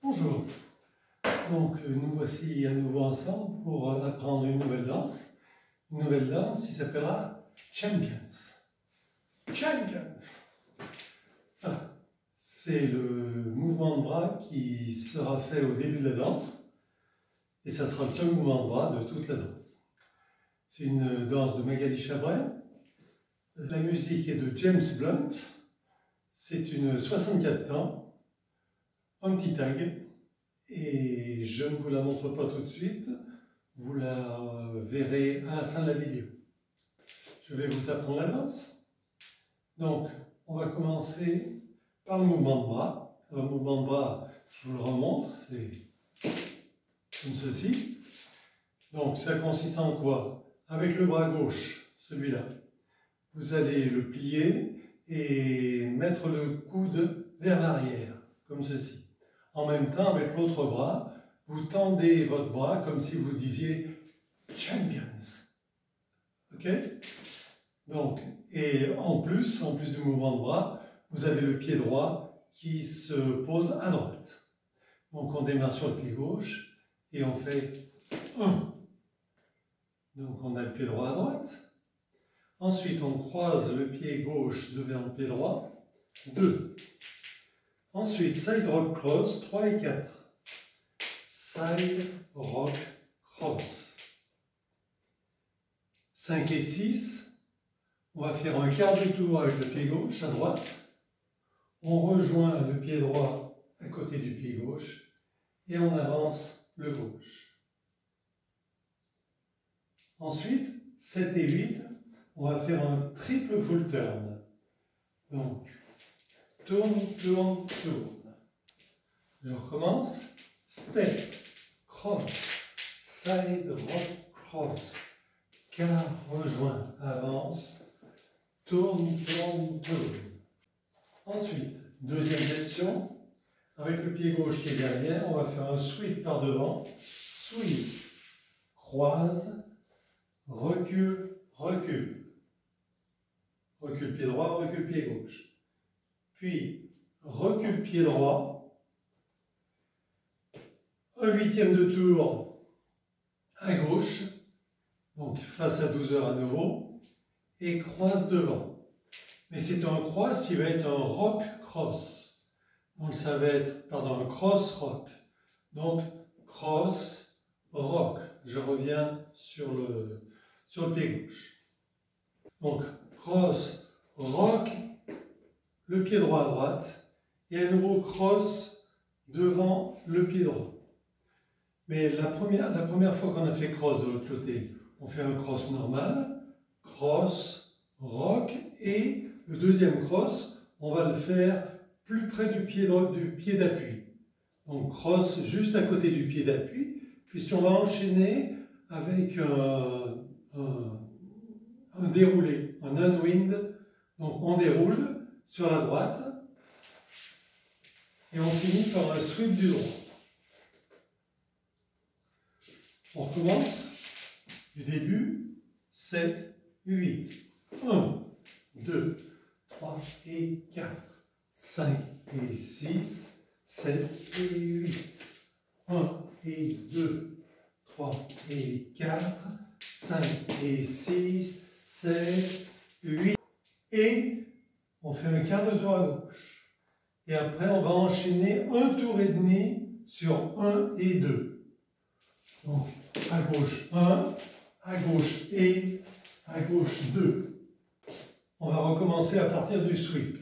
Bonjour, donc nous voici à nouveau ensemble pour apprendre une nouvelle danse qui s'appellera Champions. Champions! Voilà. C'est le mouvement de bras qui sera fait au début de la danse et ça sera le seul mouvement de bras de toute la danse. C'est une danse de Magali Chabray. La musique est de James Blunt. C'est une 64 temps, un petit tag. Et je ne vous la montre pas tout de suite, vous la verrez à la fin de la vidéo. Je vais vous apprendre la danse. Donc, on va commencer par le mouvement de bras. Alors, le mouvement de bras, je vous le remontre, c'est comme ceci. Donc, ça consiste en quoi? Avec le bras gauche, celui-là, vous allez le plier et mettre le coude vers l'arrière, comme ceci. En même temps, avec l'autre bras, vous tendez votre bras comme si vous disiez « Champions ». Ok? Donc, et en plus du mouvement de bras, vous avez le pied droit qui se pose à droite. Donc, on démarre sur le pied gauche et on fait 1. Donc, on a le pied droit à droite. Ensuite, on croise le pied gauche devant le pied droit. 2. Ensuite, side rock cross, 3 et 4. Side rock cross. 5 et 6, on va faire un quart de tour avec le pied gauche à droite. On rejoint le pied droit à côté du pied gauche et on avance le gauche. Ensuite, 7 et 8, on va faire un triple full turn. Donc, tourne, tourne, tourne. Je recommence. Step, cross, side rock cross, quart, rejoint, avance, tourne, tourne, tourne. Ensuite, deuxième section, avec le pied gauche qui est derrière, on va faire un sweep par devant, sweep, croise, recule, recule. Recule pied droit, recule pied gauche. Puis, recule pied droit, un huitième de tour à gauche, donc face à 12 heures à nouveau, et croise devant. Mais c'est un cross qui va être un rock cross. Donc ça va être, pardon, un cross rock. Donc cross, rock. Je reviens sur le pied gauche. Donc cross, rock, le pied droit à droite, et à nouveau cross devant le pied droit. Mais la première fois qu'on a fait cross de l'autre côté, on fait un cross normal, cross, rock, et le deuxième cross, on va le faire plus près du pied d'appui. Donc cross juste à côté du pied d'appui, puisqu'on va enchaîner avec un déroulé, un unwind. Donc on déroule sur la droite et on finit par un sweep du droit. On recommence du début, 7, 8, 1, 2, 3 et 4, 5 et 6, 7 et 8, 1 et 2, 3 et 4, 5 et 6, 7, 8, et on fait un quart de tour à gauche. Et après, on va enchaîner un tour et demi sur 1 et 2. Donc, à gauche 1, à gauche et à gauche 2. On va recommencer à partir du sweep.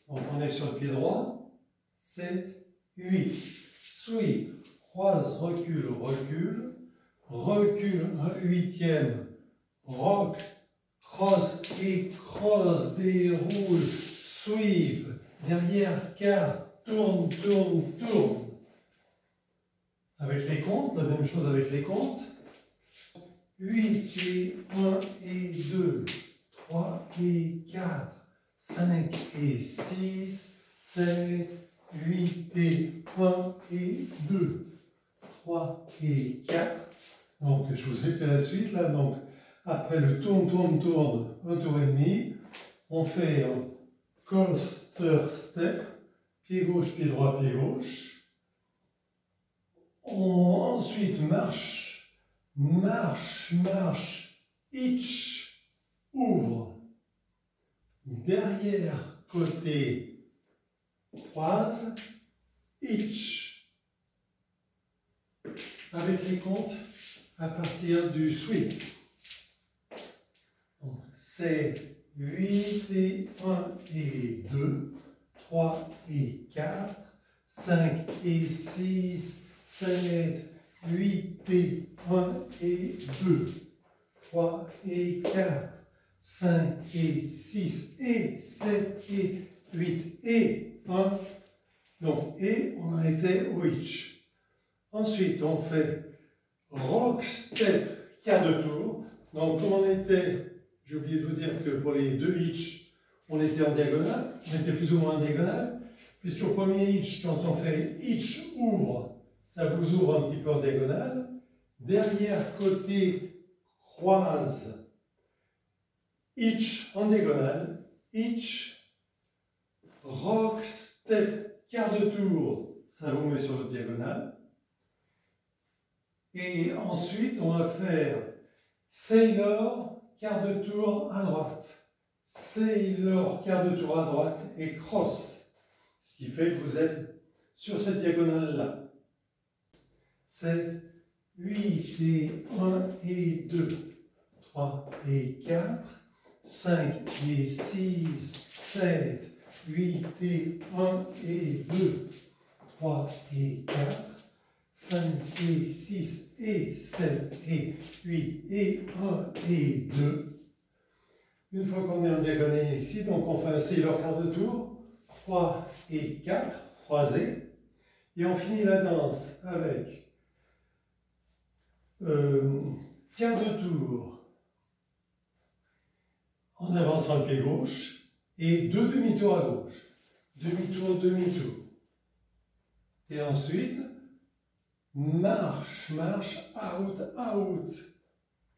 Donc, on est sur le pied droit. 7, 8. Sweep, croise, recule, recule. Recule, un huitième. Rock, cross et cross, déroule, sweep. Derrière, quart, tourne, tourne, tourne. Avec les comptes, la même chose avec les comptes. 8 et 1 et 2, 3 et 4, 5 et 6, 7, 8 et 1 et 2, 3 et 4. Donc je vous ai fait la suite là. Donc après le tourne, tourne, tourne, un tour et demi, on fait un coaster step, pied gauche, pied droit, pied gauche. Ensuite, marche, marche, marche, hitch, ouvre. Derrière, côté, croise, hitch. Avec les comptes à partir du sweep. C'est 8 et 1 et 2, 3 et 4, 5 et 6, 7, 8 et 1 et 2, 3 et 4, 5 et 6 et 7 et 8 et 1. Donc, et on a été au hitch. Ensuite, on fait rock, step, quart de tour. Donc, comme on était, j'ai oublié de vous dire que pour les deux hitch, on était en diagonale, on était plus ou moins en diagonale, puisqu'au premier hitch, quand on fait hitch ouvre, ça vous ouvre un petit peu en diagonale. Derrière, côté croise, hitch en diagonale, hitch, rock, step, quart de tour, ça vous met sur le diagonale. Et ensuite, on va faire sailor, quart de tour à droite. Sailor, quart de tour à droite et cross. Ce qui fait que vous êtes sur cette diagonale-là. 7, 8 et 1 et 2, 3 et 4, 5 et 6, 7, 8 et 1 et 2, 3 et 4, 5 et 6 et 7 et 8 et 1 et 2. Une fois qu'on est en diagonale ici, donc on fait un sailor quart de tour, 3 et 4, croisés, et on finit la danse avec quart de tour en avançant le pied gauche et deux demi-tours à gauche. Demi-tour, demi-tour. Et ensuite, marche, marche, out, out.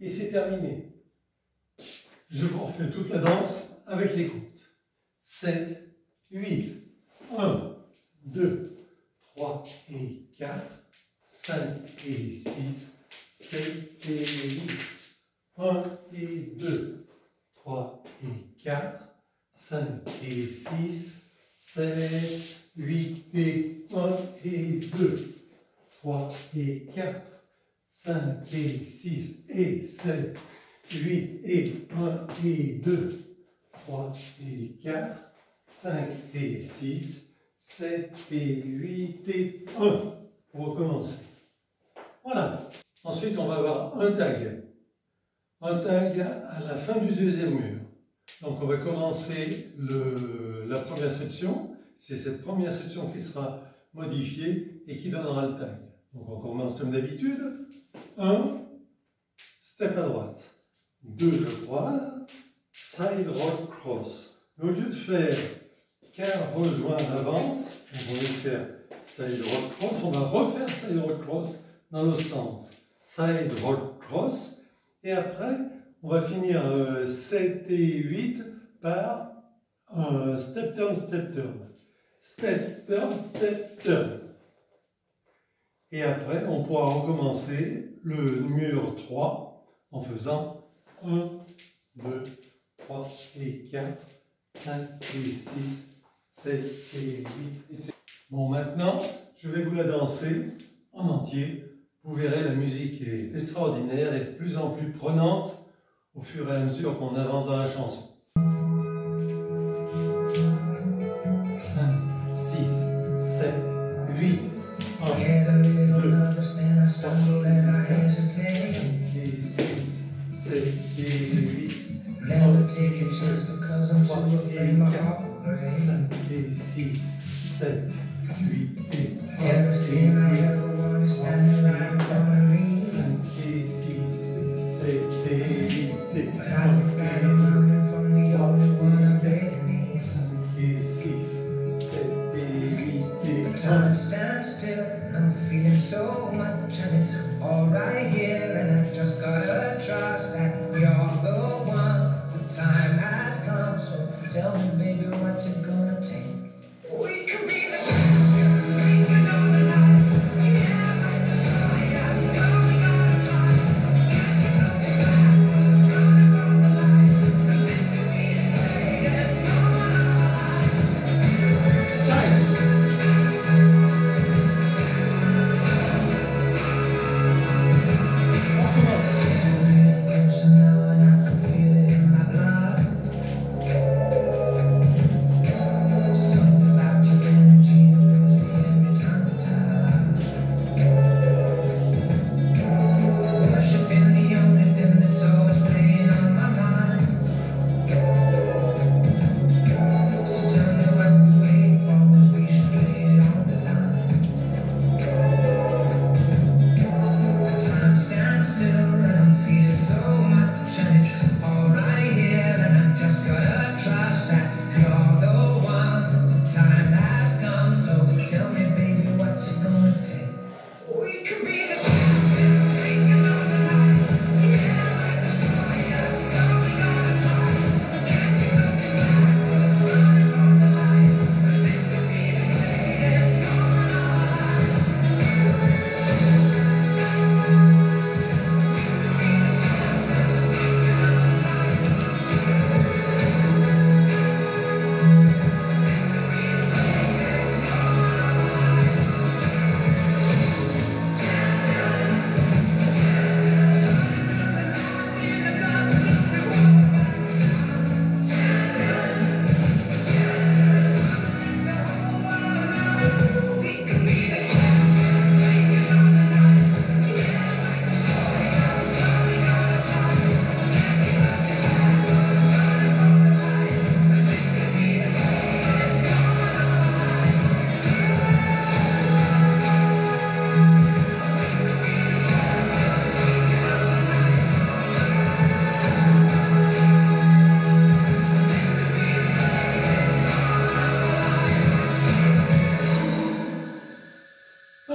Et c'est terminé. Je vous refais toute la danse avec les comptes. 7, 8, 1, 2, 3 et 4, 5 et 6, 7 et 8, 1 et 2, 3 et 4, 5 et 6, 7, 8 et 1 et 2, 3 et 4, 5 et 6 et 7, 8 et 1 et 2, 3 et 4, 5 et 6, 7 et 8 et 1. Pour recommencer. Voilà. Ensuite, on va avoir un tag. Un tag à la fin du deuxième mur. Donc, on va commencer la première section. C'est cette première section qui sera modifiée et qui donnera le tag. Donc, on commence comme d'habitude. 1, step à droite. 2, je croise. Side rock cross. Mais au lieu de faire qu'un rejoint avance, on va faire side rock cross, on va refaire side rock cross dans l'autre sens. Side rock cross. Et après, on va finir 7 et 8 par step turn, step turn. Step turn, step turn. Et après, on pourra recommencer le mur 3 en faisant 1, 2, 3 et 4, 5 et 6, 7 et 8, etc. Bon, maintenant, je vais vous la danser en entier. Vous verrez, la musique est extraordinaire et de plus en plus prenante au fur et à mesure qu'on avance dans la chanson. 5, 6, 7, 8, 1, 2, 3, 4, 5 et 6, 7 et 8, 1, 2, 3 et 4, 5 et 6, 7, 8 et 1 et 2. Time stands still, and I'm feeling so much, and it's all right here, and I just gotta trust that you're the one. The time has come, so tell me, baby, what's it gonna take? We could be the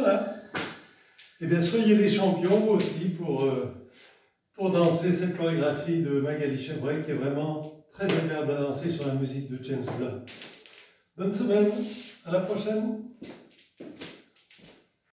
Voilà. Eh bien, soyez les champions, vous aussi, pour danser cette chorégraphie de Magali Chevreuil, qui est vraiment très agréable à danser sur la musique de James Blunt. Bonne semaine, à la prochaine.